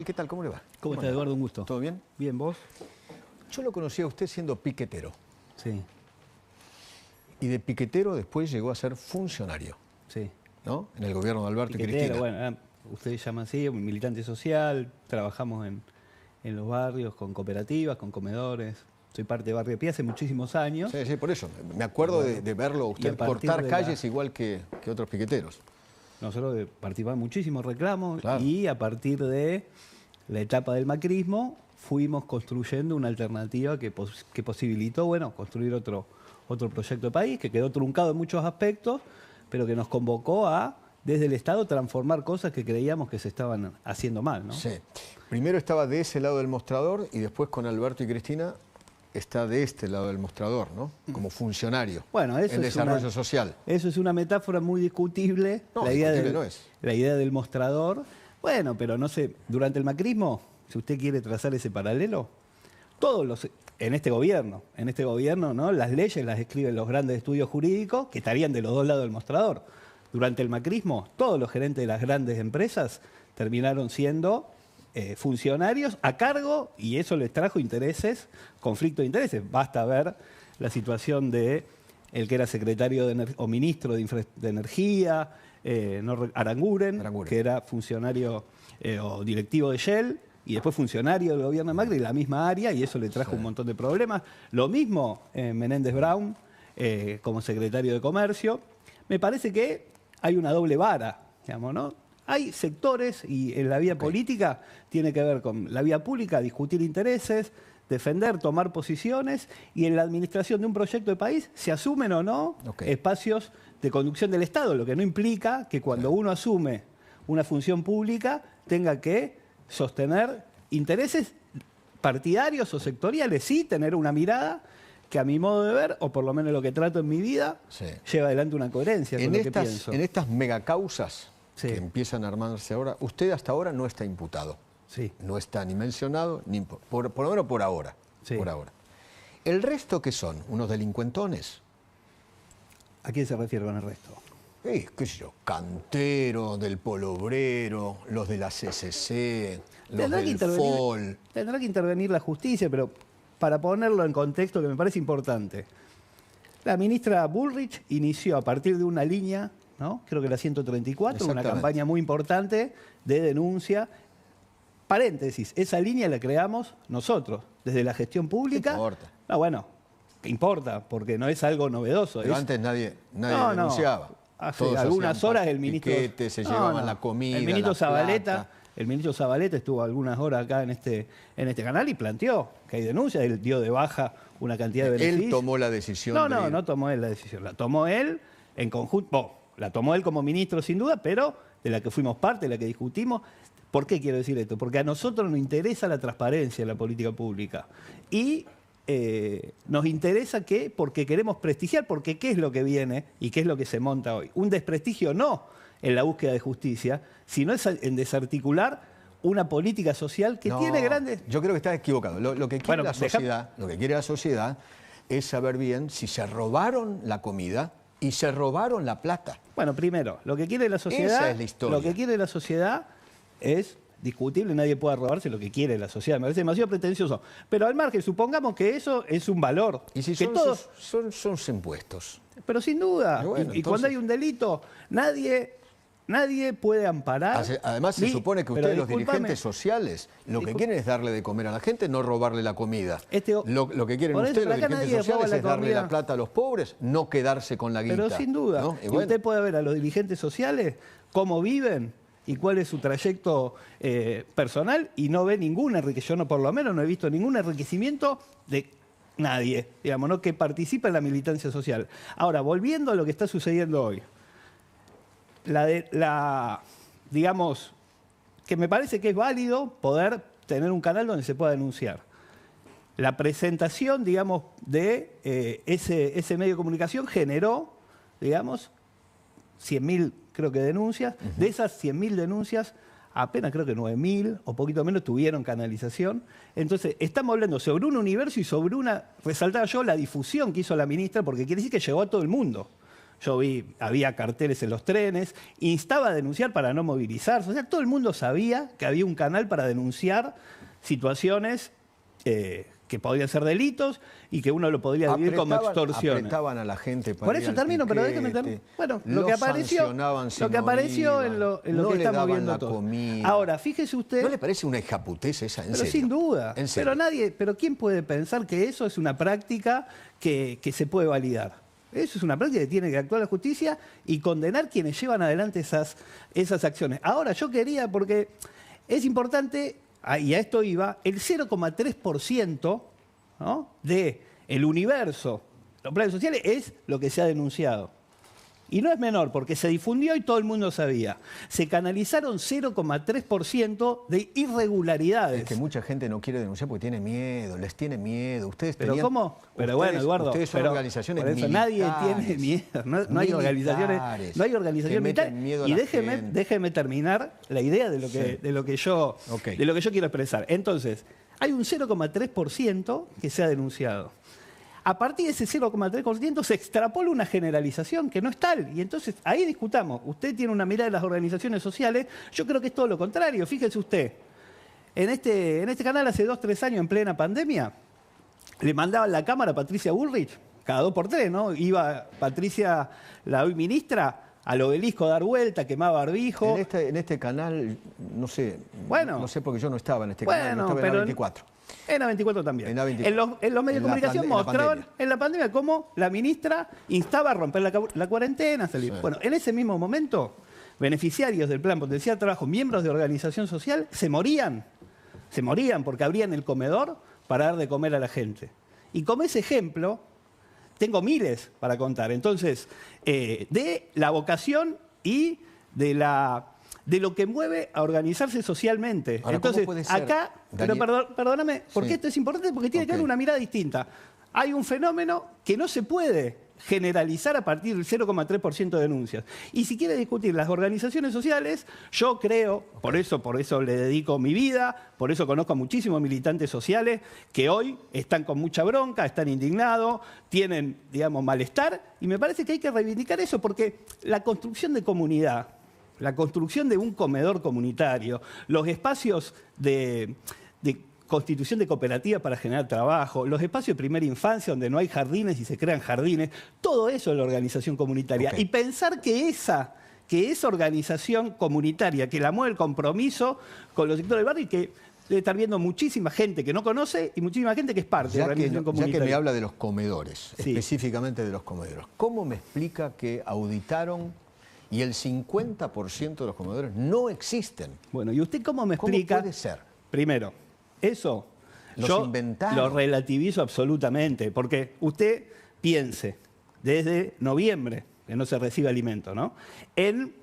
¿Qué tal? ¿Cómo le va? ¿Cómo está, Eduardo? Un gusto. ¿Todo bien? Bien, ¿vos? Yo lo conocí a usted siendo piquetero. Sí, Y de piquetero después llegó a ser funcionario, sí. ¿no? En el gobierno de Alberto y Piquetero, Cristina. bueno, ustedes llaman así, un militante social, trabajamos en los barrios con cooperativas, con comedores. Soy parte de Barrio Pía hace muchísimos años. Sí, sí, por eso. Me acuerdo de verlo a Y usted a partir cortar de calles igual que otros piqueteros. Nosotros participamos en muchísimos reclamos Claro. y a partir de la etapa del macrismo fuimos construyendo una alternativa que posibilitó, bueno, construir otro proyecto de país que quedó truncado en muchos aspectos, pero que nos convocó a, desde el Estado, transformar cosas que creíamos que se estaban haciendo mal, ¿no? Sí. Primero estaba de ese lado del mostrador y después con Alberto y Cristina está de este lado del mostrador, ¿no? Como funcionario Bueno, eso en es desarrollo social. Eso es una metáfora muy discutible. No, la idea discutible no es. La idea del mostrador. Bueno, pero no sé, durante el macrismo, si usted quiere trazar ese paralelo, en este gobierno, ¿no? Las leyes las escriben los grandes estudios jurídicos que estarían de los dos lados del mostrador. Durante el macrismo, todos los gerentes de las grandes empresas terminaron siendo funcionarios a cargo y eso les trajo intereses, conflicto de intereses. Basta ver la situación de el que era secretario o ministro de Energía, Aranguren, que era funcionario o directivo de Shell y después funcionario del gobierno de Macri, la misma área, y eso le trajo un montón de problemas. Lo mismo Menéndez Brown como secretario de Comercio. Me parece que hay una doble vara, digamos, ¿no? Hay sectores, y en la vía política tiene que ver con la vía pública, discutir intereses, defender, tomar posiciones, y en la administración de un proyecto de país se asumen o no espacios de conducción del Estado, lo que no implica que cuando uno asume una función pública tenga que sostener intereses partidarios o sectoriales, sí tener una mirada que a mi modo de ver, o por lo menos lo que trato en mi vida, lleva adelante una coherencia con lo que pienso. En estas megacausas Sí. que empiezan a armarse ahora, usted hasta ahora no está imputado. Sí. No está ni mencionado, ni por lo menos por ahora. Sí. Por ahora. ¿El resto qué son? ¿Unos delincuentones? ¿A quién se refiere con el resto? Qué sé yo, Cantero, del Polo Obrero, los de la CCC, los del FOL. Tendrá que intervenir la justicia, pero para ponerlo en contexto que me parece importante. La ministra Bullrich inició a partir de una línea, ¿no? Creo que la 134, una campaña muy importante de denuncia. Paréntesis, esa línea la creamos nosotros, desde la gestión pública. ¿Qué importa? No, bueno, ¿qué importa? Porque no es algo novedoso. Pero antes nadie denunciaba. Hace Todos algunas horas el ministro... piquetes, se llevaban la comida, el ministro la Zabaleta, plata. El ministro Zabaleta estuvo algunas horas acá en este canal y planteó que hay denuncias. Él dio de baja una cantidad de beneficios. Él tomó la decisión. No tomó él la decisión. La tomó él en conjunto. La tomó él como ministro sin duda, pero de la que fuimos parte, de la que discutimos. ¿Por qué quiero decir esto? Porque a nosotros nos interesa la transparencia en la política pública. Y nos interesa porque queremos prestigiar, porque ¿qué es lo que viene y qué es lo que se monta hoy? Un desprestigio no en la búsqueda de justicia, sino en desarticular una política social que tiene grandes... Yo creo que está equivocado. Lo que quiere la sociedad es saber bien si se robaron la comida y se robaron la plata. Bueno, primero, lo que quiere la sociedad... Esa es la historia. Lo que quiere la sociedad es discutible, nadie puede robarse lo que quiere la sociedad. Me parece demasiado pretencioso. Pero al margen, supongamos que eso es un valor. Y si que son impuestos. Pero sin duda. Bueno, y cuando hay un delito, nadie puede amparar. Además, se supone que ustedes, los dirigentes sociales, lo que quieren es darle de comer a la gente, no robarle la comida. Lo que quieren ustedes, los dirigentes sociales, es darle la plata a los pobres, no quedarse con la guita. Pero sin duda. ¿no? Y usted puede ver a los dirigentes sociales cómo viven y cuál es su trayecto personal y no ve ningún enriquecimiento. Yo por lo menos no he visto ningún enriquecimiento de nadie, digamos, ¿no? Que participa en la militancia social. Ahora, volviendo a lo que está sucediendo hoy. Digamos, que me parece que es válido poder tener un canal donde se pueda denunciar. La presentación, digamos, de ese medio de comunicación generó, digamos, 100.000, creo que, denuncias. De esas 100.000 denuncias, apenas creo que 9.000 o poquito menos tuvieron canalización. Entonces, estamos hablando sobre un universo y sobre resaltaba yo la difusión que hizo la ministra, porque quiere decir que llegó a todo el mundo. yo vi, había carteles en los trenes, instaba a denunciar para no movilizarse. O sea, todo el mundo sabía que había un canal para denunciar situaciones que podían ser delitos y que uno lo podría vivir como extorsión. Apretaban a la gente para por eso termino, pero déjeme terminar. Bueno, lo que apareció en lo que estamos viendo todo. Comida. Ahora, fíjese usted... ¿No le parece una hijaputez esa, en pero serio? Sin duda. ¿En serio? Pero ¿quién puede pensar que eso es una práctica que se puede validar? Eso es una práctica que tiene que actuar la justicia y condenar quienes llevan adelante esas acciones. Ahora, yo quería, porque es importante, y a esto iba, el 0,3%, ¿no?, del universo de los planes sociales es lo que se ha denunciado. Y no es menor, porque se difundió y todo el mundo sabía. Se canalizaron 0,3% de irregularidades. Es que mucha gente no quiere denunciar porque tiene miedo, les tiene miedo. ¿Pero cómo? Pero bueno, Eduardo, ustedes son organizaciones por eso militares. Nadie tiene miedo. No hay organizaciones militares. Y déjeme terminar la idea de lo que yo quiero expresar. Entonces, hay un 0,3% que se ha denunciado. A partir de ese 0,3% se extrapola una generalización que no es tal. Y entonces ahí discutamos. Usted tiene una mirada de las organizaciones sociales. Yo creo que es todo lo contrario. Fíjese usted, en este canal hace 2 o 3 años, en plena pandemia, le mandaban la cámara a Patricia Bullrich, cada 2 por 3, ¿no? Iba Patricia, la hoy ministra, al obelisco a dar vuelta, quemaba barbijo. En este canal, no sé, no sé porque yo no estaba en este canal, no estaba en la 24. En la 24 también. En los medios de comunicación mostraban en la pandemia cómo la ministra instaba a romper la cuarentena, a salir. Sí. Bueno, en ese mismo momento, beneficiarios del Plan Potenciar Trabajo, miembros de organización social, se morían porque abrían el comedor para dar de comer a la gente. Y como ese ejemplo, tengo miles para contar. Entonces, de la vocación y de lo que mueve a organizarse socialmente. Ahora, entonces, ¿cómo puede ser, acá, Daniel? pero perdóname, porque esto es importante, porque tiene que haber una mirada distinta. Hay un fenómeno que no se puede generalizar a partir del 0,3% de denuncias. Y si quiere discutir las organizaciones sociales, yo creo, por eso le dedico mi vida, por eso conozco a muchísimos militantes sociales que hoy están con mucha bronca, están indignados, tienen, digamos, malestar, y me parece que hay que reivindicar eso, porque la construcción de comunidad, la construcción de un comedor comunitario, los espacios de constitución de cooperativas para generar trabajo, los espacios de primera infancia donde no hay jardines y se crean jardines, todo eso es la organización comunitaria. Okay. Y pensar que esa organización comunitaria, que la mueve el compromiso con los sectores del barrio y que debe estar viendo muchísima gente que no conoce y muchísima gente que es parte de la organización comunitaria. Ya que me habla de los comedores, específicamente de los comedores, ¿cómo me explica que auditaron y el 50% de los comedores no existen? Bueno, ¿y usted cómo me explica? ¿Cómo puede ser? Primero, eso yo lo relativizo absolutamente, porque usted piense, desde noviembre que no se recibe alimento, ¿no? En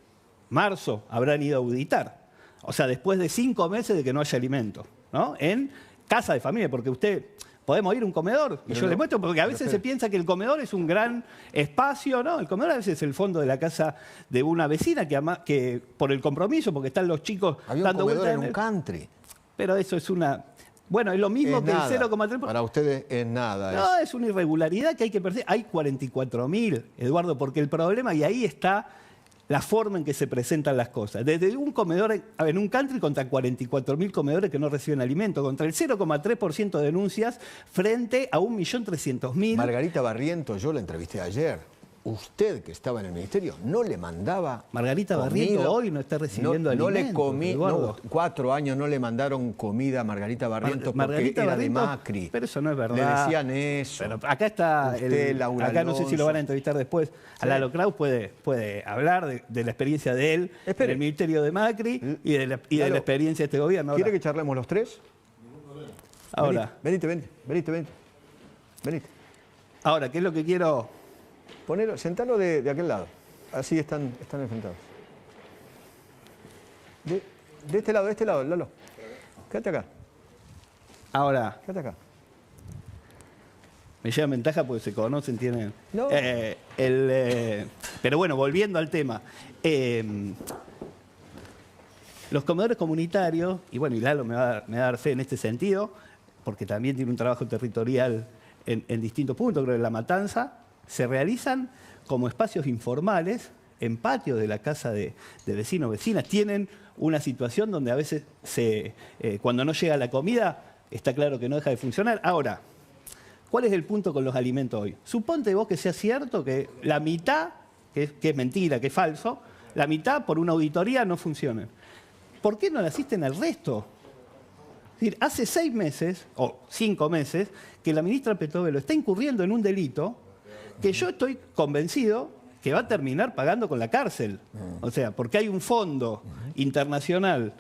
marzo habrán ido a auditar, o sea, después de 5 meses de que no haya alimento, ¿no? En casa de familia, porque usted... Podemos ir a un comedor, y yo les muestro, porque a veces se piensa que el comedor es un gran espacio, ¿no? El comedor a veces es el fondo de la casa de una vecina que por el compromiso, porque están los chicos dando vueltas en un country. Pero eso es una... Bueno, es lo mismo que el 0,3%. Para ustedes es nada. No, es una irregularidad que hay que perseguir. Hay 44.000, Eduardo, porque el problema, y ahí está la forma en que se presentan las cosas. Desde un comedor en un country contra 44.000 comedores que no reciben alimento, contra el 0,3% de denuncias frente a 1.300.000. Margarita Barrientos, yo la entrevisté ayer. Usted, que estaba en el ministerio, no le mandaba Margarita Barrientos hoy no está recibiendo alimentos. No le comí, 4 años no le mandaron comida a Margarita Barrientos porque era de Macri. Pero eso no es verdad. Le decían eso. Pero acá está, acá no sé si lo van a entrevistar después. Sí. A Lalo Kraus puede hablar de la experiencia de él en el ministerio de Macri y de la experiencia de este gobierno. ¿Quiere que charlemos los tres? Ahora. Venite. Ahora, ¿qué es lo que quiero...? Sentalo de aquel lado. Así están enfrentados. De este lado, Lalo. Quédate acá. Ahora. Quédate acá. Me llevan ventaja porque se conocen, tienen... No. Pero bueno, volviendo al tema. Los comedores comunitarios, y bueno, y Lalo me va a dar fe en este sentido, porque también tiene un trabajo territorial en distintos puntos, creo que en La Matanza, se realizan como espacios informales, en patios de la casa de vecinos, vecinas. Tienen una situación donde a veces, cuando no llega la comida, está claro que no deja de funcionar. Ahora, ¿cuál es el punto con los alimentos hoy? Suponte vos que sea cierto que la mitad, que es mentira, que es falso, la mitad por una auditoría no funciona. ¿Por qué no le asisten al resto? Es decir, hace 6 meses, o 5 meses, que la ministra Petovelo está incurriendo en un delito que yo estoy convencido que va a terminar pagando con la cárcel. O sea, porque hay un fondo internacional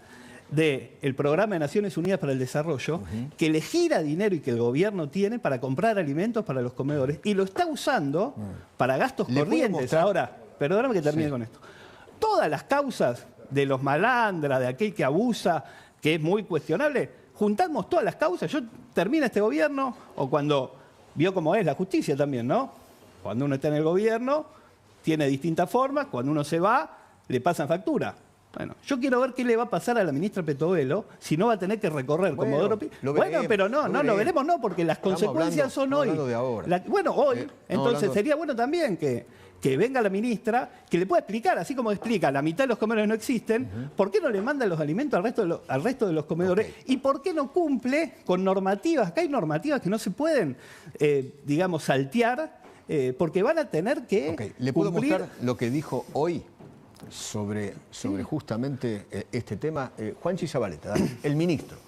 del Programa de Naciones Unidas para el Desarrollo que le gira dinero y que el gobierno tiene para comprar alimentos para los comedores y lo está usando para gastos corrientes. Ahora, perdóname que termine con esto. Todas las causas de los malandras, de aquel que abusa, que es muy cuestionable, juntamos todas las causas. Yo termino este gobierno, o cuando vio cómo es la justicia también, ¿no? Cuando uno está en el gobierno, tiene distintas formas, cuando uno se va, le pasan factura. Bueno, yo quiero ver qué le va a pasar a la ministra Petovelo si no va a tener que recorrer como Comodoro Pi. Bueno, pero no lo veremos, no, porque las consecuencias son hoy. De ahora. Hoy. Entonces sería bueno también que venga la ministra, que le pueda explicar, así como explica, la mitad de los comedores no existen, ¿por qué no le mandan los alimentos al resto de los comedores? ¿Y por qué no cumple con normativas? Acá hay normativas que no se pueden, digamos, saltear, porque van a tener que ¿Le puedo mostrar lo que dijo hoy sobre justamente este tema? Juanchi Zabaleta, el ministro.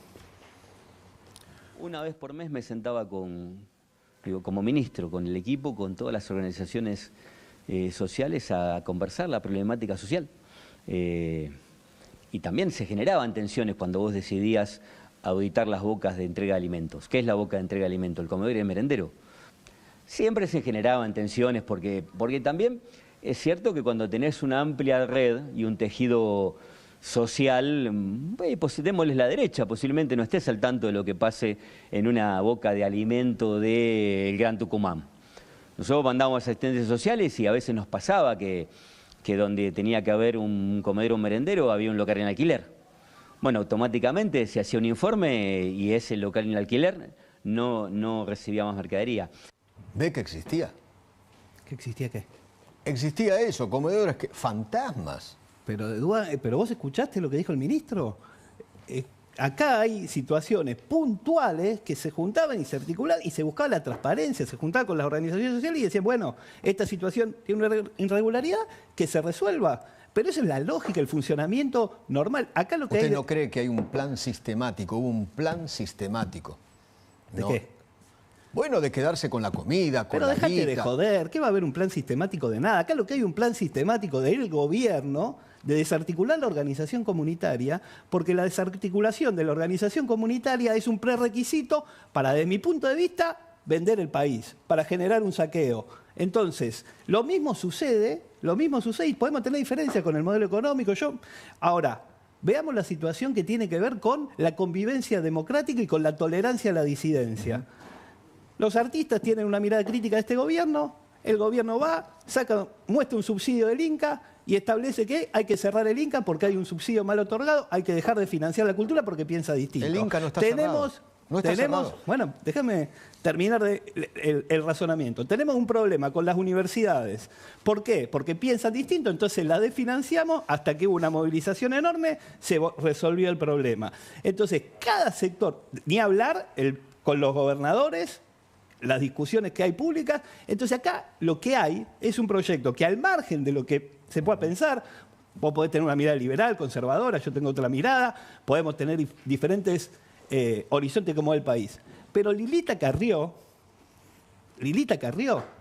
Una vez por mes me sentaba como ministro, con el equipo, con todas las organizaciones sociales a conversar la problemática social. Y también se generaban tensiones cuando vos decidías auditar las bocas de entrega de alimentos. ¿Qué es la boca de entrega de alimentos? El comedor y el merendero. Siempre se generaban tensiones porque también es cierto que cuando tenés una amplia red y un tejido social, pues démosles la derecha, posiblemente no estés al tanto de lo que pase en una boca de alimento del Gran Tucumán. Nosotros mandábamos asistencias sociales y a veces nos pasaba que donde tenía que haber un comedero o un merendero había un local en alquiler. Bueno, automáticamente se hacía un informe y ese local en alquiler no recibía más mercadería. ¿Ve que existía? ¿Qué existía qué? Existía eso, comedores fantasmas. Pero vos escuchaste lo que dijo el ministro. Acá hay situaciones puntuales que se juntaban y se articulaban y se buscaba la transparencia, se juntaba con las organizaciones sociales y decían, bueno, esta situación tiene una irregularidad, que se resuelva. Pero esa es la lógica, el funcionamiento normal. Acá lo que ¿Usted no cree que hay un plan sistemático? Hubo un plan sistemático. ¿De qué? Bueno, de quedarse con la comida, con la guita. Pero déjate de joder, ¿qué va a haber un plan sistemático de nada? Acá lo que hay un plan sistemático del gobierno de desarticular la organización comunitaria, porque la desarticulación de la organización comunitaria es un prerequisito para, desde mi punto de vista, vender el país, para generar un saqueo. Entonces, lo mismo sucede y podemos tener diferencias con el modelo económico. Ahora, veamos la situación que tiene que ver con la convivencia democrática y con la tolerancia a la disidencia. Los artistas tienen una mirada crítica de este gobierno, el gobierno muestra un subsidio del Inca y establece que hay que cerrar el Inca porque hay un subsidio mal otorgado, hay que dejar de financiar la cultura porque piensa distinto. El Inca no está cerrado. No está cerrado. Bueno, déjame terminar el razonamiento. Tenemos un problema con las universidades. ¿Por qué? Porque piensan distinto, entonces la desfinanciamos hasta que hubo una movilización enorme, se resolvió el problema. Entonces, cada sector, ni hablar con los gobernadores, las discusiones que hay públicas. Entonces acá lo que hay es un proyecto que al margen de lo que se pueda pensar, vos podés tener una mirada liberal, conservadora, yo tengo otra mirada, podemos tener diferentes horizontes como el país. Pero Lilita Carrió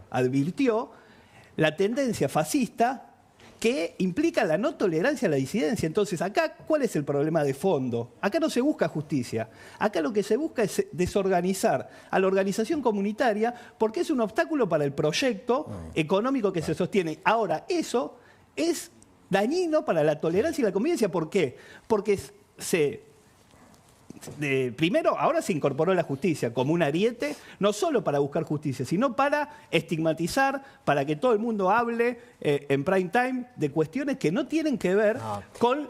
advirtió la tendencia fascista que implica la no tolerancia a la disidencia. Entonces, acá, ¿cuál es el problema de fondo? Acá no se busca justicia. Acá lo que se busca es desorganizar a la organización comunitaria porque es un obstáculo para el proyecto económico que se sostiene. Ahora, eso es dañino para la tolerancia y la convivencia. ¿Por qué? Porque primero, ahora se incorporó la justicia como un ariete, no solo para buscar justicia, sino para estigmatizar, para que todo el mundo hable en prime time de cuestiones que no tienen que ver con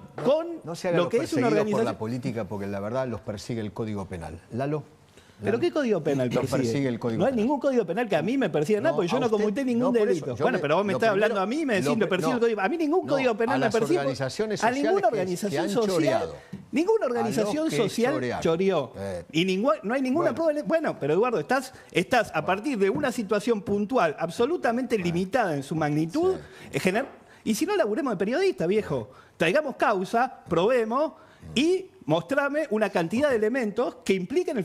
lo que es una organización. Por la política, porque la verdad los persigue el Código Penal. Lalo. ¿Pero qué código penal persigue el código No hay penal. ningún código penal que a mí me persiga nada, porque yo no cometé ningún delito. Bueno, pero vos me estás hablando a mí y me decís me persigue el código. A mí ningún código penal me persigue. A ninguna organización social. Ninguna organización social choreó. Y no hay ninguna prueba. Bueno, pero Eduardo, estás a partir de una situación puntual, absolutamente limitada en su magnitud, y si no, laburemos de periodista, viejo. Traigamos causa, probemos y mostrame una cantidad de elementos que impliquen el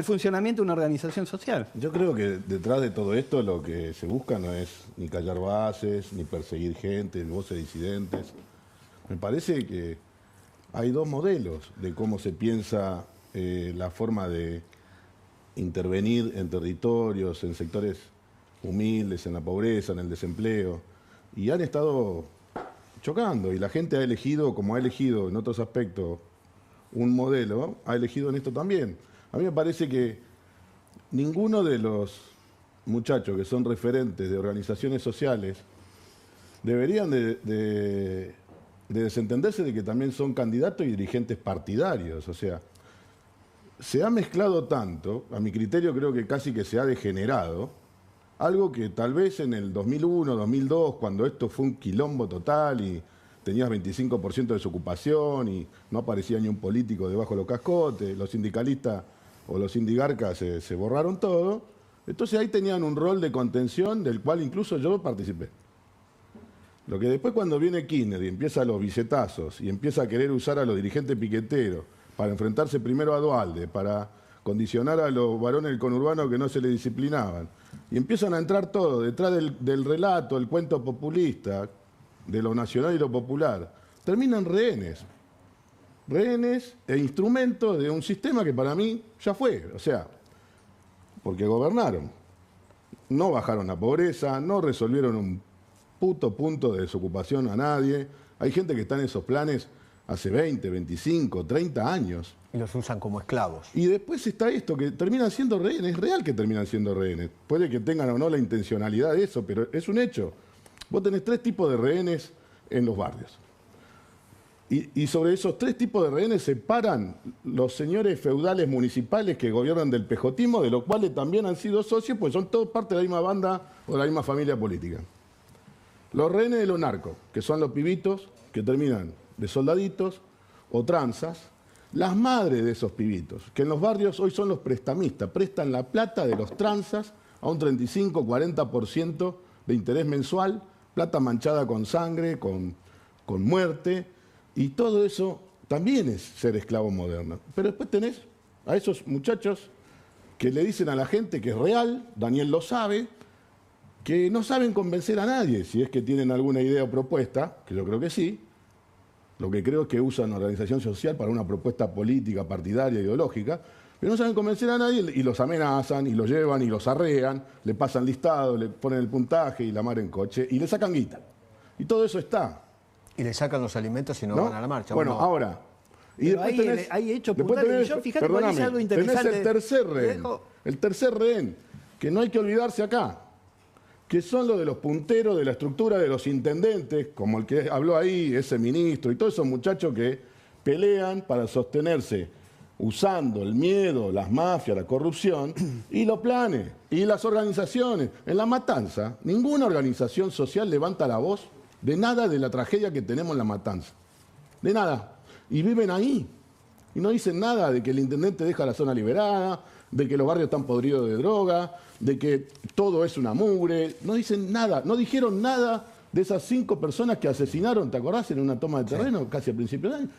funcionamiento de una organización social. Yo creo que detrás de todo esto lo que se busca no es ni callar bases, ni perseguir gente, ni voces disidentes. Me parece que hay dos modelos de cómo se piensa la forma de intervenir en territorios, en sectores humildes, en la pobreza, en el desempleo, y han estado chocando, y la gente ha elegido, como ha elegido en otros aspectos un modelo, ha elegido en esto también. A mí me parece que ninguno de los muchachos que son referentes de organizaciones sociales deberían de desentenderse de que también son candidatos y dirigentes partidarios. O sea, se ha mezclado tanto, a mi criterio creo que casi que se ha degenerado, algo que tal vez en el 2001, 2002, cuando esto fue un quilombo total y tenías 25% de desocupación y no aparecía ni un político debajo de los cascotes, los sindicalistas o los sindigarcas se borraron todo, entonces ahí tenían un rol de contención del cual incluso yo participé. Lo que después cuando viene Kirchner y empieza los bicetazos y empieza a querer usar a los dirigentes piqueteros para enfrentarse primero a Duhalde, para condicionar a los varones del conurbano que no se le disciplinaban, y empiezan a entrar todos detrás del relato, el cuento populista, de lo nacional y lo popular, terminan rehenes e instrumentos de un sistema que para mí ya fue, o sea, porque gobernaron, no bajaron la pobreza, no resolvieron un puto punto de desocupación a nadie, hay gente que está en esos planes hace 20, 25, 30 años. Y los usan como esclavos. Y después está esto, que terminan siendo rehenes, es real que terminan siendo rehenes, puede que tengan o no la intencionalidad de eso, pero es un hecho. Vos tenés 3 tipos de rehenes en los barrios. Y sobre esos 3 tipos de rehenes se paran los señores feudales municipales que gobiernan del pejotismo, de los cuales también han sido socios, pues son todos parte de la misma banda o de la misma familia política. Los rehenes de los narcos, que son los pibitos que terminan de soldaditos o tranzas. Las madres de esos pibitos, que en los barrios hoy son los prestamistas, prestan la plata de los tranzas a un 35-40% de interés mensual, plata manchada con sangre, con muerte, y todo eso también es ser esclavo moderno. Pero después tenés a esos muchachos que le dicen a la gente que es real, Daniel lo sabe, que no saben convencer a nadie, si es que tienen alguna idea o propuesta, que yo creo que sí. Lo que creo es que usan una organización social para una propuesta política, partidaria, ideológica, pero no saben convencer a nadie y los amenazan, y los llevan, y los arrean, le pasan listado, le ponen el puntaje y la mar en coche, y le sacan guita. Y todo eso está. Y le sacan los alimentos y no van a la marcha. Bueno, ahora... Y después hay hechos puntuales. Yo, fíjate, vos dices algo interesante. Tenés el tercer rehén, que no hay que olvidarse acá, que son los de los punteros de la estructura de los intendentes, como el que habló ahí, ese ministro, y todos esos muchachos que pelean para sostenerse usando el miedo, las mafias, la corrupción, y los planes, y las organizaciones. En La Matanza, ninguna organización social levanta la voz de nada de la tragedia que tenemos en La Matanza. De nada. Y viven ahí. Y no dicen nada de que el intendente deja la zona liberada, de que los barrios están podridos de droga, de que todo es una mugre. No dicen nada, no dijeron nada de esas 5 personas que asesinaron, ¿te acordás? En una toma de terreno, casi a principios de año.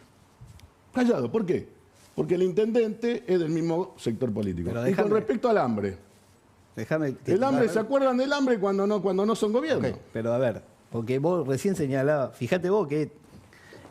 Callado, ¿por qué? Porque el intendente es del mismo sector político. Y con respecto al hambre. El hambre, ¿se acuerdan del hambre cuando no son gobierno? Okay, pero a ver, porque vos recién señalabas, fíjate vos que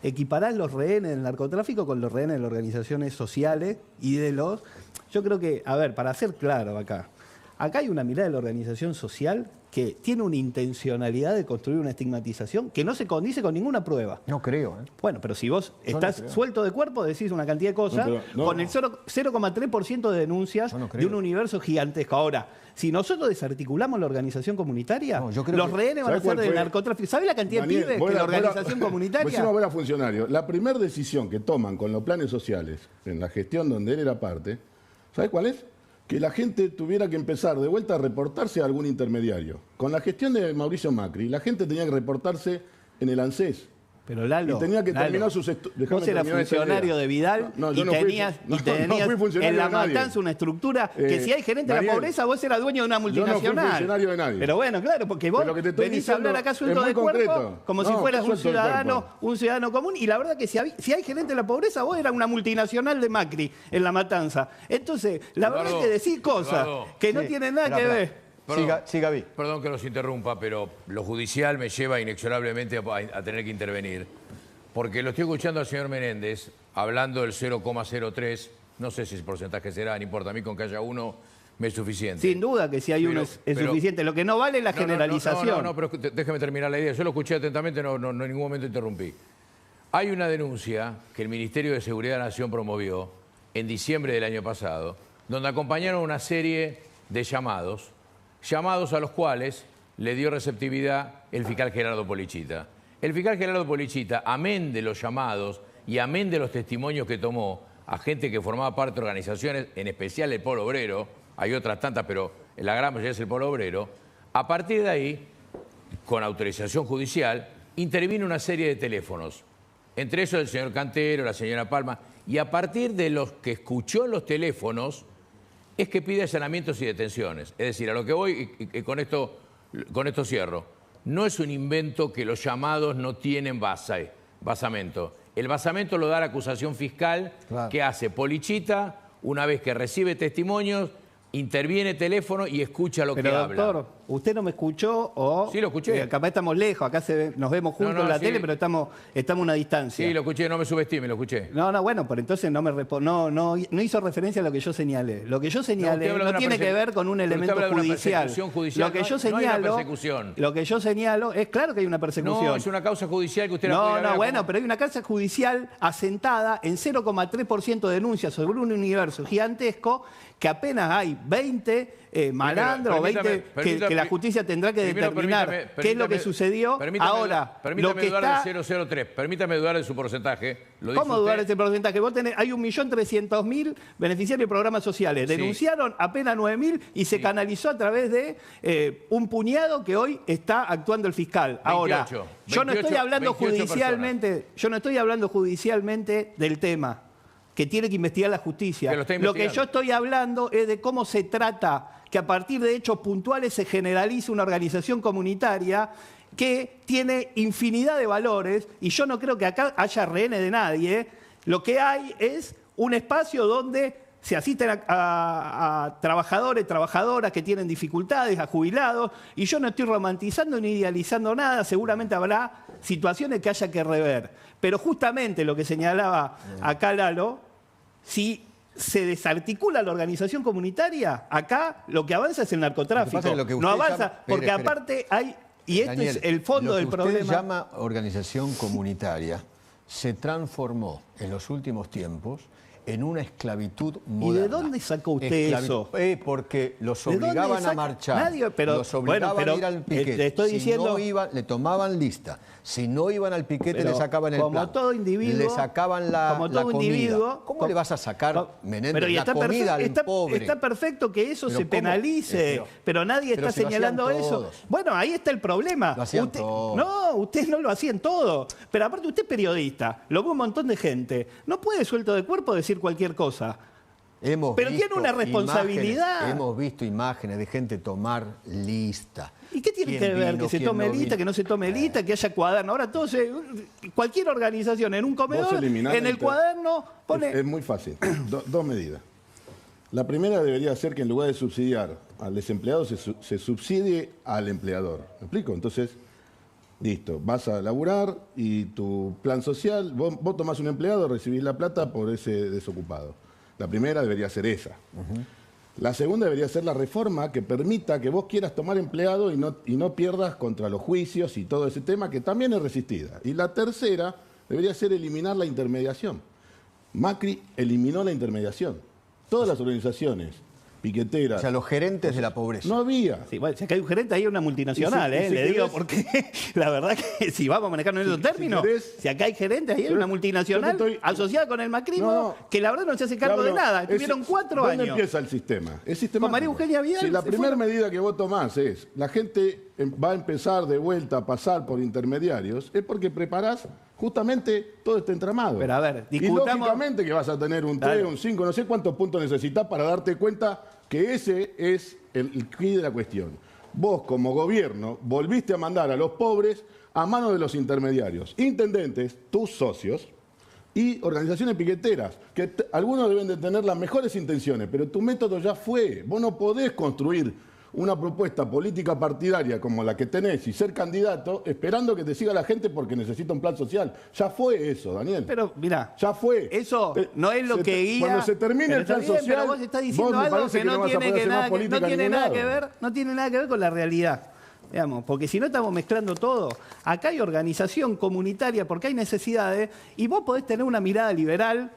equiparás los rehenes del narcotráfico con los rehenes de las organizaciones sociales y de los... Yo creo que, a ver, para ser claro acá hay una mirada de la organización social que tiene una intencionalidad de construir una estigmatización que no se condice con ninguna prueba. No creo. Bueno, pero si vos estás suelto de cuerpo, decís una cantidad de cosas, con el 0,3% de denuncias de un universo gigantesco. Ahora, si nosotros desarticulamos la organización comunitaria, los rehenes van a ser del narcotráfico. ¿Sabe la cantidad de pibes que la organización comunitaria? Pues funcionario. La primera decisión que toman con los planes sociales, en la gestión donde él era parte, ¿sabe cuál es? que la gente tuviera que empezar de vuelta a reportarse a algún intermediario. Con la gestión de Mauricio Macri, la gente tenía que reportarse en el ANSES. Pero Lalo, y tenía que terminar sus estudios. Vos eras funcionario de Vidal y tenías en La Matanza una estructura que si hay gerente de la pobreza, vos eras dueño de una multinacional. Yo no fui funcionario de nadie. Pero bueno, claro, porque vos venís a hablar acá sueldo de cuerpo como si fueras un ciudadano común. Y la verdad que si hay gerente de la pobreza, vos eras una multinacional de Macri en La Matanza. Entonces, la verdad es que decís cosas que no tienen nada que ver. Perdón, sí, Gaby. Perdón que los interrumpa, pero lo judicial me lleva inexorablemente a tener que intervenir. Porque lo estoy escuchando al señor Menéndez hablando del 0,03. No sé si el porcentaje será, no importa. A mí con que haya uno me es suficiente. Sin duda que si hay uno es suficiente. Lo que no vale es la generalización. No, pero déjeme terminar la idea. Yo lo escuché atentamente, no en ningún momento interrumpí. Hay una denuncia que el Ministerio de Seguridad de la Nación promovió en diciembre del año pasado, donde acompañaron una serie de llamados a los cuales le dio receptividad el fiscal Gerardo Polichita. El fiscal Gerardo Polichita, amén de los llamados y amén de los testimonios que tomó a gente que formaba parte de organizaciones, en especial el Polo Obrero, hay otras tantas, pero la gran mayoría es el Polo Obrero, a partir de ahí, con autorización judicial, intervino una serie de teléfonos, entre esos el señor Cantero, la señora Palma, y a partir de los que escuchó en los teléfonos, es que pide allanamientos y detenciones. Es decir, a lo que voy, y con esto cierro, no es un invento que los llamados no tienen basamento. El basamento lo da la acusación fiscal que hace Polichita una vez que recibe testimonios, interviene teléfono y escucha lo que habla. Pero doctor, ¿usted no me escuchó o...? Sí, lo escuché. Capaz estamos lejos, acá nos vemos juntos en la tele, pero estamos a una distancia. Sí, lo escuché, no me subestime, lo escuché. Bueno, pero entonces no hizo referencia a lo que yo señalé. Lo que yo señalé no tiene que ver con un elemento judicial. Lo que yo señalo es claro que hay una persecución. No, es una causa judicial que usted pero hay una causa judicial asentada en 0,3% de denuncias sobre un universo gigantesco que apenas hay 20 malandros o 20 que la justicia tendrá que determinar qué es lo que sucedió. Ahora, permítame dudar del 0,03. Permítame dudar de su porcentaje. ¿Cómo dudar de ese porcentaje? Hay 1.300.000 beneficiarios de programas sociales. Denunciaron apenas 9.000 y se canalizó a través de un puñado que hoy está actuando el fiscal. Ahora, yo no estoy hablando judicialmente del tema que tiene que investigar la justicia. Lo que yo estoy hablando es de cómo se trata que a partir de hechos puntuales se generalice una organización comunitaria que tiene infinidad de valores y yo no creo que acá haya rehenes de nadie. Lo que hay es un espacio donde se asisten a trabajadores, trabajadoras que tienen dificultades, a jubilados, y yo no estoy romantizando ni idealizando nada, seguramente habrá situaciones que haya que rever. Pero justamente lo que señalaba acá Lalo, si se desarticula la organización comunitaria, acá lo que avanza es el narcotráfico. No avanza, porque aparte hay, y este Daniel, es el fondo del problema. Lo que usted llama organización comunitaria se transformó en los últimos tiempos en una esclavitud moderna. ¿Y de dónde sacó usted eso? Porque los obligaban a marchar, los obligaban a ir al piquete. Le estoy diciendo, no iban, le tomaban lista. Si no iban al piquete, le sacaban el plan. Como todo individuo. Le sacaban la comida. ¿Cómo le vas a sacar, Menéndez, la comida al pobre? Está perfecto que eso se penalice, pero nadie está señalando eso. Bueno, ahí está el problema. Lo hacían todo. No, ustedes no lo hacían todo. Pero aparte usted es periodista, lo ve un montón de gente. No puede suelto de cuerpo decir cualquier cosa. Pero tiene una responsabilidad. Hemos visto imágenes de gente tomar lista. ¿Y qué tiene que ver? Que se tome lista, que no se tome lista, que haya cuaderno. Ahora cualquier organización en un comedor, en el cuaderno pone... Es muy fácil. Dos medidas. La primera debería ser que en lugar de subsidiar al desempleado se subsidie al empleador. ¿Me explico? Entonces, listo, vas a laburar y tu plan social, vos tomás un empleado, recibís la plata por ese desocupado. La primera debería ser esa. La segunda debería ser la reforma que permita que vos quieras tomar empleado y no pierdas contra los juicios y todo ese tema, que también es resistida. Y la tercera debería ser eliminar la intermediación. Macri eliminó la intermediación. Todas las organizaciones piqueteras. O sea, los gerentes de la pobreza. No había. Sí, bueno, si acá hay un gerente, ahí hay una multinacional, le digo, porque la verdad que si vamos a manejarnos en esos términos, si acá hay gerentes, ahí hay una multinacional asociada con el macrismo, que la verdad no se hace cargo de nada. Estuvieron 4 años. ¿Dónde empieza el sistema? Es sistemático. Con María Eugenia Vidal. Si la primera medida que vos tomás es, la gente va a empezar de vuelta a pasar por intermediarios, es porque preparás justamente todo este entramado. Pero a ver, discutamos. Y lógicamente que vas a tener un 3, un 5, no sé cuántos puntos necesitas para darte cuenta que ese es el quid de la cuestión. Vos, como gobierno, volviste a mandar a los pobres a manos de los intermediarios, intendentes, tus socios, y organizaciones piqueteras, que algunos deben de tener las mejores intenciones, pero tu método ya fue. Vos no podés construir una propuesta política partidaria como la que tenés y ser candidato esperando que te siga la gente porque necesita un plan social. Ya fue eso, Daniel. Pero, mirá, ya fue. Eso no es lo que guía... Cuando se termine el plan social, pero vos estás diciendo algo que no tiene nada que ver con la realidad. Digamos, porque si no estamos mezclando todo. Acá hay organización comunitaria porque hay necesidades y vos podés tener una mirada liberal,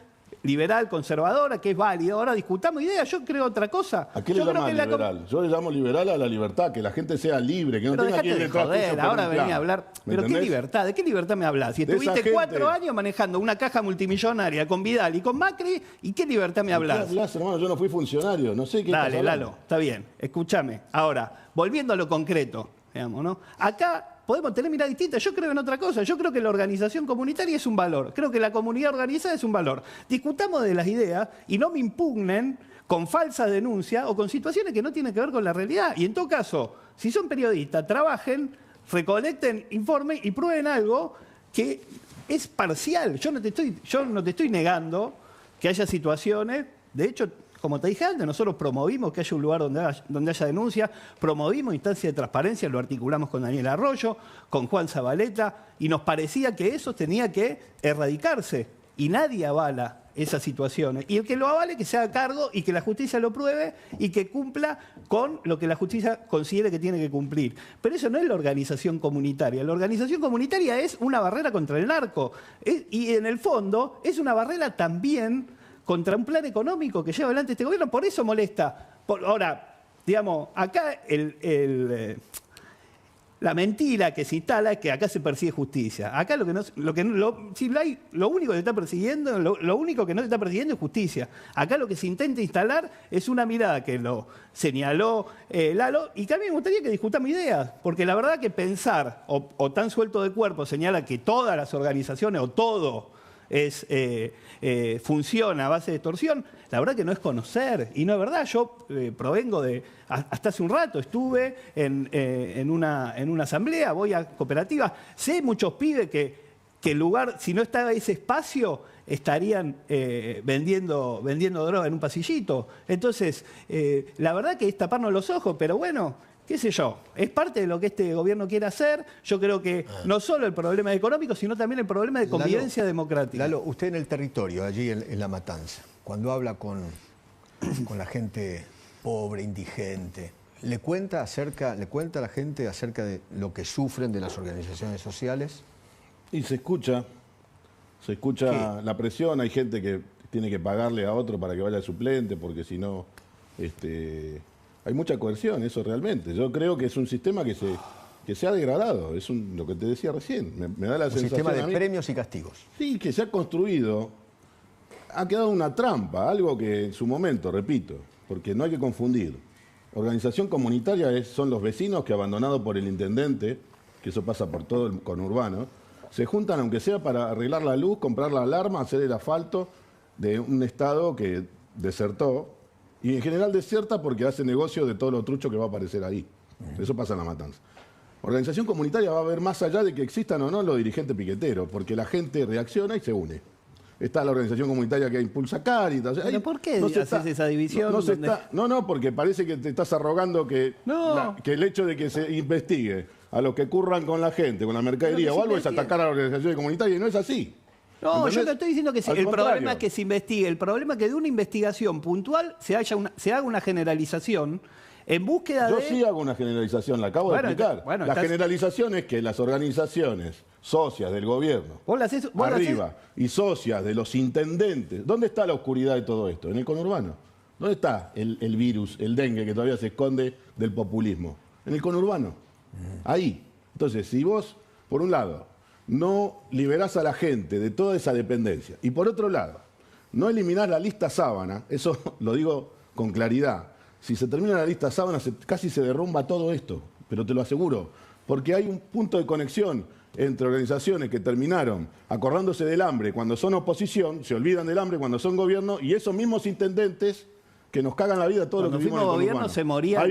conservadora, que es válida. Ahora discutamos ideas, yo creo otra cosa. ¿A qué le llaman liberal? Yo le llamo liberal a la libertad, que la gente sea libre, que no tenga que ir detrás de eso. Ahora venía a hablar. ¿Pero qué libertad? ¿De qué libertad me hablas? Si estuviste 4 años manejando una caja multimillonaria con Vidal y con Macri, ¿y qué libertad me hablas? ¿Qué hablas, hermano? Yo no fui funcionario, no sé qué estás hablando. Dale, Lalo, está bien, escúchame. Ahora, volviendo a lo concreto, digamos, ¿no? Acá podemos tener miradas distintas. Yo creo en otra cosa. Yo creo que la organización comunitaria es un valor. Creo que la comunidad organizada es un valor. Discutamos de las ideas y no me impugnen con falsas denuncias o con situaciones que no tienen que ver con la realidad. Y en todo caso, si son periodistas, trabajen, recolecten informes y prueben algo que es parcial. Yo no te estoy negando que haya situaciones. De hecho, como te dije antes, nosotros promovimos que haya un lugar donde haya denuncia, promovimos instancias de transparencia, lo articulamos con Daniel Arroyo, con Juan Zabaleta, y nos parecía que eso tenía que erradicarse. Y nadie avala esas situaciones. Y el que lo avale, que se haga cargo y que la justicia lo pruebe y que cumpla con lo que la justicia considere que tiene que cumplir. Pero eso no es la organización comunitaria. La organización comunitaria es una barrera contra el narco. Y en el fondo es una barrera también contra un plan económico que lleva adelante este gobierno, por eso molesta. Ahora, digamos, acá la mentira que se instala es que acá se persigue justicia. Acá lo único que se está persiguiendo, lo único que no se está persiguiendo es justicia. Acá lo que se intenta instalar es una mirada que lo señaló Lalo, y que a mí me gustaría que discutamos ideas, porque la verdad que pensar, o tan suelto de cuerpo, señala que todas las organizaciones, o todo funciona a base de extorsión, la verdad que no es conocer, y no es verdad. Yo provengo de, hasta hace un rato estuve en una asamblea, voy a cooperativas, sé muchos pibes que el lugar, si no estaba ese espacio, estarían vendiendo droga en un pasillito. Entonces, la verdad que es taparnos los ojos, pero bueno, qué sé yo, es parte de lo que este gobierno quiere hacer. Yo creo que no solo el problema económico, sino también el problema de convivencia democrática. Lalo, usted en el territorio, allí en La Matanza, cuando habla con la gente pobre, indigente, ¿le cuenta a la gente acerca de lo que sufren de las organizaciones sociales? Y se escucha la presión. Hay gente que tiene que pagarle a otro para que vaya de suplente, porque si no... hay mucha coerción, eso realmente. Yo creo que es un sistema que se ha degradado. Es lo que te decía recién. Me da la sensación. Un sistema de premios y castigos. Sí, que se ha construido. Ha quedado una trampa, algo que en su momento, repito, porque no hay que confundir. Organización comunitaria son los vecinos que, abandonados por el intendente, que eso pasa por todo el conurbano, se juntan, aunque sea para arreglar la luz, comprar la alarma, hacer el asfalto de un estado que desertó. Y en general desierta porque hace negocio de todo lo trucho que va a aparecer ahí. Eso pasa en La Matanza. Organización comunitaria va a ver más allá de que existan o no los dirigentes piqueteros, porque la gente reacciona y se une. Está la organización comunitaria que impulsa Cáritas. ¿Pero por qué haces esa división? No, porque parece que te estás arrogando que el hecho de que se investigue a los que curran con la gente, con la mercadería o algo, es atacar a la organización comunitaria, y no es así. No, ¿entendés? yo no estoy diciendo que el problema es que se investigue. El problema es que de una investigación puntual se haga una generalización en búsqueda Yo sí hago una generalización, la acabo de explicar. La generalización es que las organizaciones socias del gobierno, y socias de los intendentes, ¿dónde está la oscuridad de todo esto? En el conurbano. ¿Dónde está el virus, el dengue que todavía se esconde del populismo? En el conurbano. Ahí. Entonces, si vos, por un lado, no liberás a la gente de toda esa dependencia, y por otro lado, no eliminás la lista sábana, eso lo digo con claridad, si se termina la lista sábana casi se derrumba todo esto, pero te lo aseguro, porque hay un punto de conexión entre organizaciones que terminaron acordándose del hambre cuando son oposición, se olvidan del hambre cuando son gobierno, y esos mismos intendentes que nos cagan la vida todo lo que vimos en el gobierno conurbano. se morían.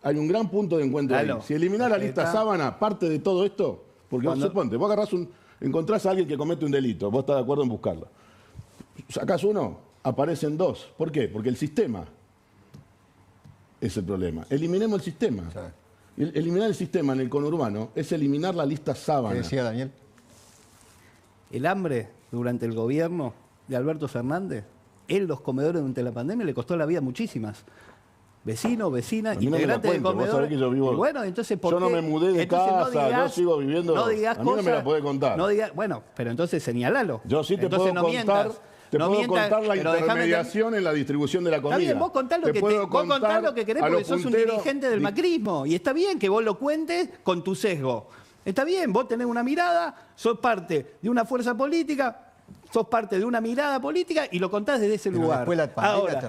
Hay un gran punto de encuentro ahí. Si eliminás la lista sábana, parte de todo esto, porque suponte, vos encontrás a alguien que comete un delito, vos estás de acuerdo en buscarlo. Sacás uno, aparecen dos. ¿Por qué? Porque el sistema es el problema. Eliminemos el sistema. Eliminar el sistema en el conurbano es eliminar la lista sábana. ¿Qué decía Daniel? El hambre durante el gobierno de Alberto Fernández, en los comedores durante la pandemia le costó la vida a muchísimas. Vecinos, vecinas, integrantes de comedores. Vos sabés que yo vivo. Bueno, entonces, ¿por yo no qué? me mudé de Entonces, casa, yo sigo viviendo. No digas a mí no me la podés contar. No digas, bueno, pero entonces señalalo. Yo sí te entonces, puedo contar. Te no puedo mientas, contar la pero intermediación en la distribución de la comida. Está bien, vos contás lo, que querés porque sos un dirigente del macrismo. Y está bien que vos lo cuentes con tu sesgo. Está bien, vos tenés una mirada, sos parte de una fuerza política, sos parte de una mirada política y lo contás desde ese lugar. Después la pandemia Ahora,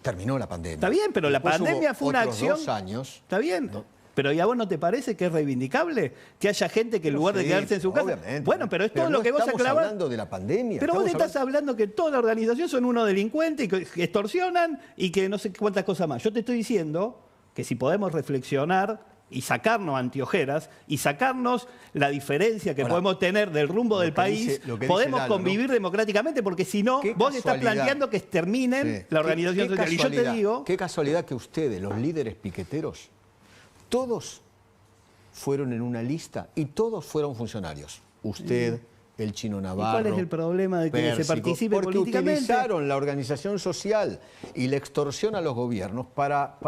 terminó la pandemia. Está bien, pero la pandemia fue una acción. 2 años. Está bien. No. Pero ¿y a vos no te parece que es reivindicable que haya gente que en lugar de quedarse en su casa... Obviamente. Bueno, pero es todo no lo que vos estamos aclavás... hablando de la pandemia. Pero vos estás hablando que toda la organización son unos delincuentes y que extorsionan y que no sé cuántas cosas más. Yo te estoy diciendo que si podemos reflexionar y sacarnos anteojeras y sacarnos la diferencia que podemos tener del rumbo del país, podemos convivir democráticamente, porque si no, vos estás planteando que exterminen la organización social. Y yo te digo... Qué casualidad que ustedes, los líderes piqueteros, todos fueron en una lista y todos fueron funcionarios. Usted, el Chino Navarro. ¿Y cuál es el problema de que Pérsico, se participe porque políticamente? Utilizaron la organización social y la extorsión a los gobiernos para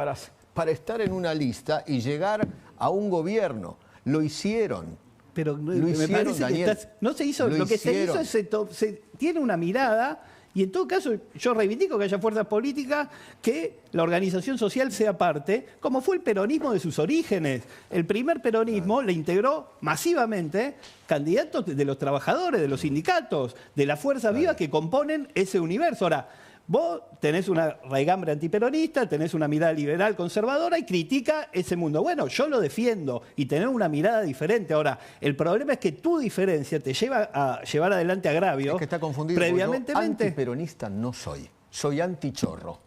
estar en una lista y llegar a un gobierno. Lo hicieron. Pero lo me hicieron, parece Daniel. que no se hizo. Lo que se hizo es se tiene una mirada. Y en todo caso, yo reivindico que haya fuerzas políticas, que la organización social sea parte, como fue el peronismo de sus orígenes. El primer peronismo le integró masivamente candidatos de los trabajadores, de los sindicatos, de las fuerzas vivas que componen ese universo. Ahora, vos tenés una raigambre antiperonista, tenés una mirada liberal conservadora y critica ese mundo. Bueno, yo lo defiendo y tener una mirada diferente. Ahora, el problema es que tu diferencia te lleva a llevar adelante agravios. Es que está confundido. Previamente. Yo antiperonista no soy antichorro.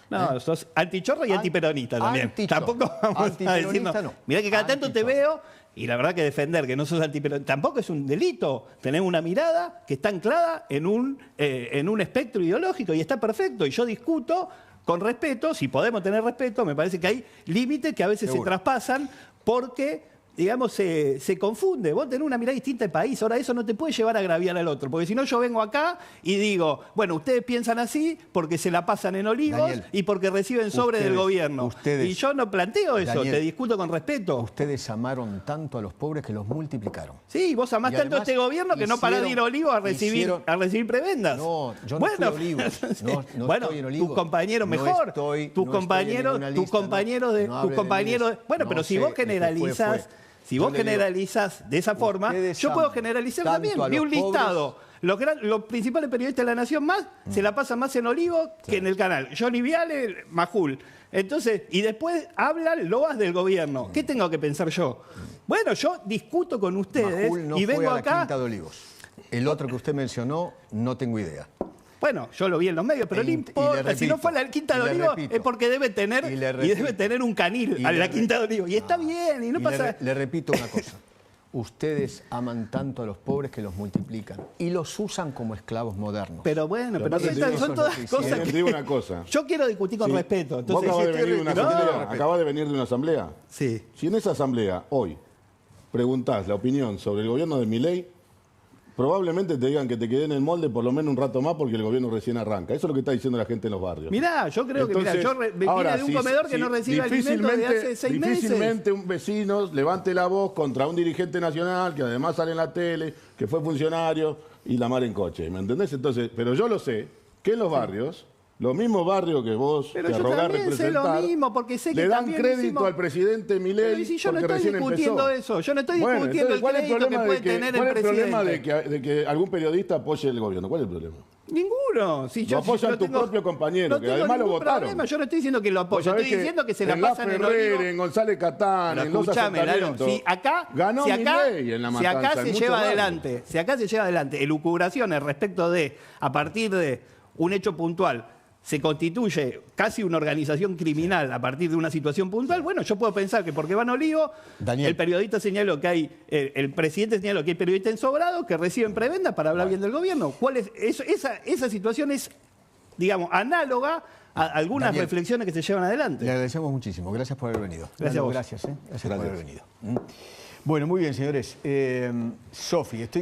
No, sos antichorro y antiperonista también. Antichorro. Tampoco vamos a decir, No. Mirá que cada tanto te veo y la verdad que defender que no sos antiperonista tampoco es un delito. Tenés una mirada que está anclada en un espectro ideológico y está perfecto. Y yo discuto con respeto, si podemos tener respeto, me parece que hay límites que a veces se traspasan porque... digamos, se confunde. Vos tenés una mirada distinta del país. Ahora, eso no te puede llevar a agraviar al otro. Porque si no, yo vengo acá y digo, bueno, ustedes piensan así porque se la pasan en Olivos, Daniel, y porque reciben sobre del gobierno. Y yo no planteo eso, Daniel, te discuto con respeto. Ustedes amaron tanto a los pobres que los multiplicaron. Sí, vos amás tanto a este gobierno que no parás de ir a Olivos a recibir prebendas. No, yo no estoy a Olivos. No estoy en Olivos. Tus compañeros mejor. Tus compañeros. Bueno, pero si vos generalizás... Si vos generalizás de esa forma, yo puedo generalizar también. Vi un listado. Los principales periodistas de La Nación más se la pasan más en Olivos que en el canal. Johnny Viale, Majul. Entonces, y después hablan loas del gobierno. ¿Qué tengo que pensar yo? Bueno, yo discuto con ustedes Majul no y vengo fue a la acá. Quinta de Olivos. El otro que usted mencionó, no tengo idea. Bueno, yo lo vi en los medios, pero no importa. Repito, si no fue a la Quinta de Olivos es porque debe tener un canil a la Quinta de Olivos. Y está bien, y no pasa... Le repito una cosa. Ustedes aman tanto a los pobres que los multiplican y los usan como esclavos modernos. Pero bueno, pero son todas cosas que... Te digo una cosa. Yo quiero discutir con respeto. Entonces, vos acabás de venir de una asamblea. Sí. Si en esa asamblea hoy preguntás la opinión sobre el gobierno de Milei, probablemente te digan que te quedé en el molde por lo menos un rato más porque el gobierno recién arranca. Eso es lo que está diciendo la gente en los barrios. Mirá, yo creo que yo vine de un comedor que no recibe alimentos de hace 6 meses. Difícilmente un vecino levante la voz contra un dirigente nacional que además sale en la tele, que fue funcionario y la mar en coche. ¿Me entendés? Entonces, pero yo lo sé, que en los barrios Los mismos barrios que vos Pero te yo arrogás también sé lo representar, mismo, porque sé que le dan también crédito hicimos- al presidente Pero Milei si yo no porque estoy recién discutiendo empezó. eso, yo no estoy Bueno, discutiendo entonces, ¿cuál es el crédito que puede tener ¿cuál el es el problema presidente. de que algún periodista apoye el gobierno? ¿Cuál es el problema? Ninguno. Si Lo apoyan tu propio compañero, no que tengo además lo ningún votaron. problema. Yo no estoy diciendo que lo Vos apoyo, sabés estoy diciendo que se la en pasan en Ferrer, Olivo. en González Catán, Pero en los escuchame, Lalo, asentamientos. si acá, ganó si acá, Milei en la si matanza. acá en se muchos lleva barrios. adelante, si acá se lleva adelante elucubraciones respecto de, a partir de un hecho puntual, se constituye casi una organización criminal a partir de una situación puntual, bueno, yo puedo pensar que porque van a Olivo, Daniel. el periodista señaló que hay, el presidente señaló que hay periodistas ensobrados que reciben prebendas para hablar bien del gobierno. ¿Cuál es esa situación es, digamos, análoga a algunas Daniel. reflexiones que se llevan adelante. Le agradecemos muchísimo. Gracias por haber venido. Gracias a vos. Gracias por Gracias. haber venido. Bueno, muy bien, señores. Sofi, estoy